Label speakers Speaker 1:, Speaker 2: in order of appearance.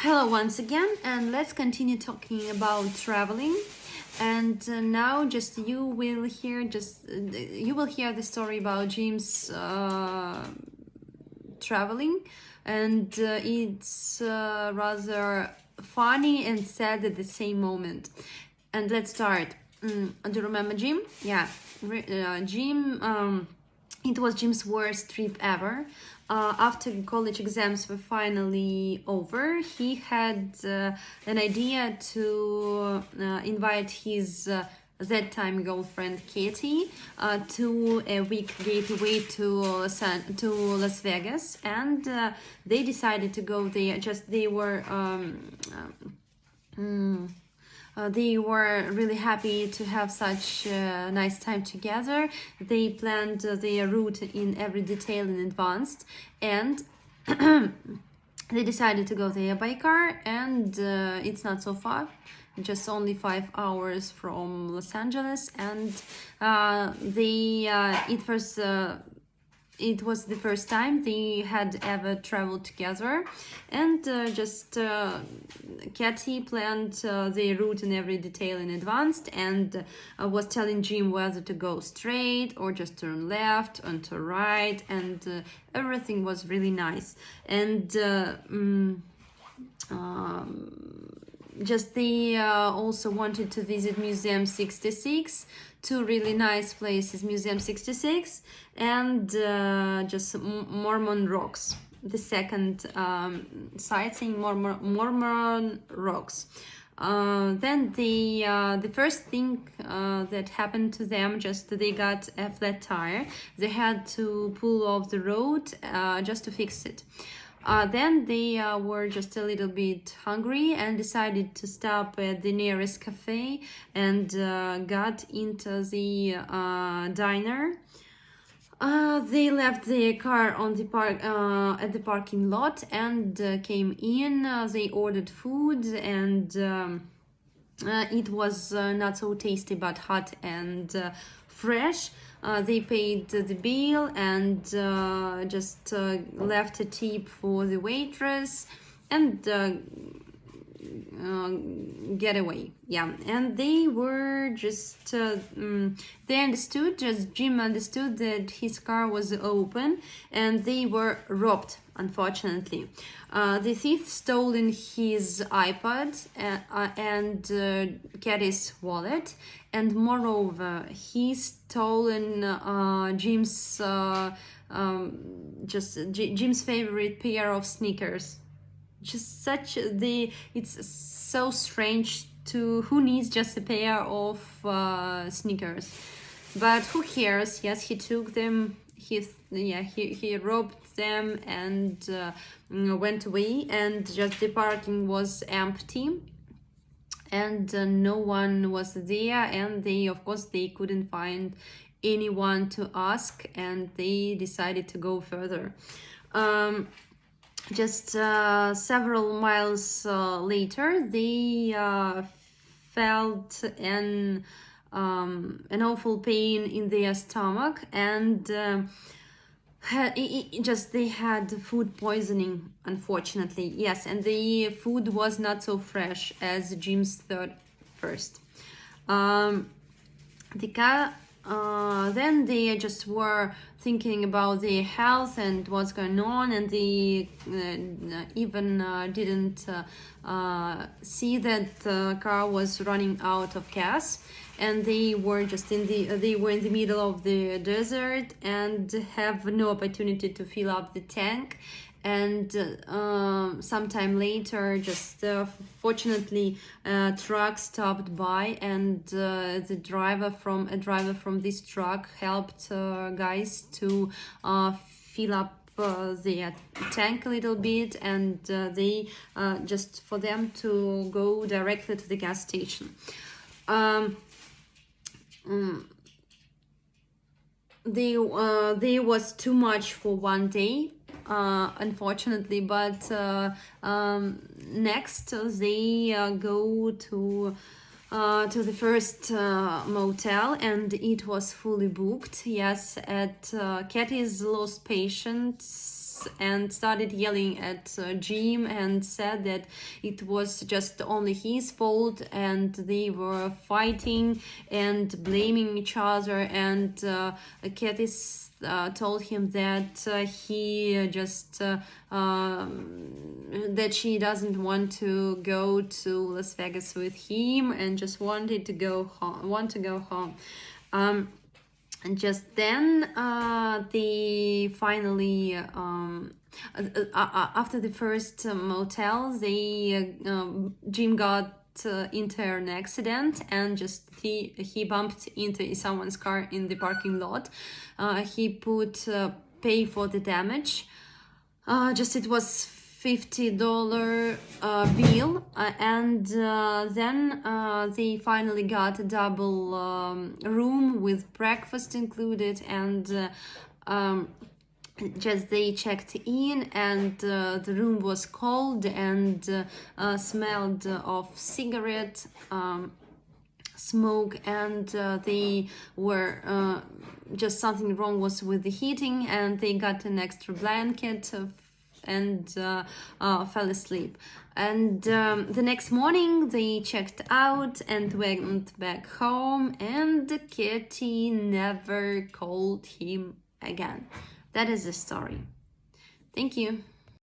Speaker 1: Hello once again, and let's continue talking about traveling. And now, just you will hear the story about Jim's traveling, and it's rather funny and sad at the same moment. And let's start. Do you remember Jim? Yeah, Jim. It was Jim's worst trip ever. After college exams were finally over, he had an idea to invite his that time girlfriend Katie to a week getaway to Las Vegas, and they decided to go there. They were really happy to have such a nice time together. They planned their route in every detail in advance, and they decided to go there by car, and it's not so far, just only 5 hours from Los Angeles, and it was the first time they had ever traveled together, and Katie planned their route in every detail in advance, and was telling Jim whether to go straight or just turn left and to right, and everything was really nice. And they also wanted to visit Museum 66, two really nice places, Museum 66 and Mormon Rocks, the second sightseeing, Mormon Rocks. Then the first thing that happened to them, they got a flat tire. They had to pull off the road just to fix it. Then they were just a little bit hungry and decided to stop at the nearest cafe, and got into the diner. They left their car on the at the parking lot and came in. They ordered food, and it was not so tasty but hot and fresh. They paid the bill and left a tip for the waitress and get away. Yeah, and they were Jim understood that his car was open, and they were robbed, unfortunately. The thief stolen his iPod and Katie's wallet, and moreover, he stolen Jim's Jim's favorite pair of sneakers. It's so strange to who needs just a pair of sneakers, but who cares? Yes, he took them. He robbed them and went away, and just the parking was empty, and no one was there, and they couldn't find anyone to ask, and they decided to go further. Several miles later, they felt an awful pain in their stomach, and they had food poisoning, unfortunately. Yes, and the food was not so fresh as Jim's thought first. Then they just were thinking about their health and what's going on, and they even didn't see that the car was running out of gas, and they were in the middle of the desert and have no opportunity to fill up the tank. And sometime later, fortunately, a truck stopped by, and a driver from this truck helped guys to fill up their tank a little bit, and they for them to go directly to the gas station. They was too much for one day, unfortunately, but next they go to the first motel, and it was fully booked. Yes, at Katie's lost patients house and started yelling at Jim and said that it was just only his fault and they were fighting and blaming each other. And Kathy told him that he just that she doesn't want to go to Las Vegas with him and just wanted to go home. And just then they finally after the first motel, Jim got into an accident and just he bumped into someone's car in the parking lot. He put pay for the damage. Just it was $50 bill, and then they finally got a double room with breakfast included, and just they checked in, and the room was cold and smelled of cigarette smoke, and they were just something wrong was with the heating, and they got an extra blanket and fell asleep. And the next morning they checked out and went back home, and Katie never called him again. That is the story. Thank you.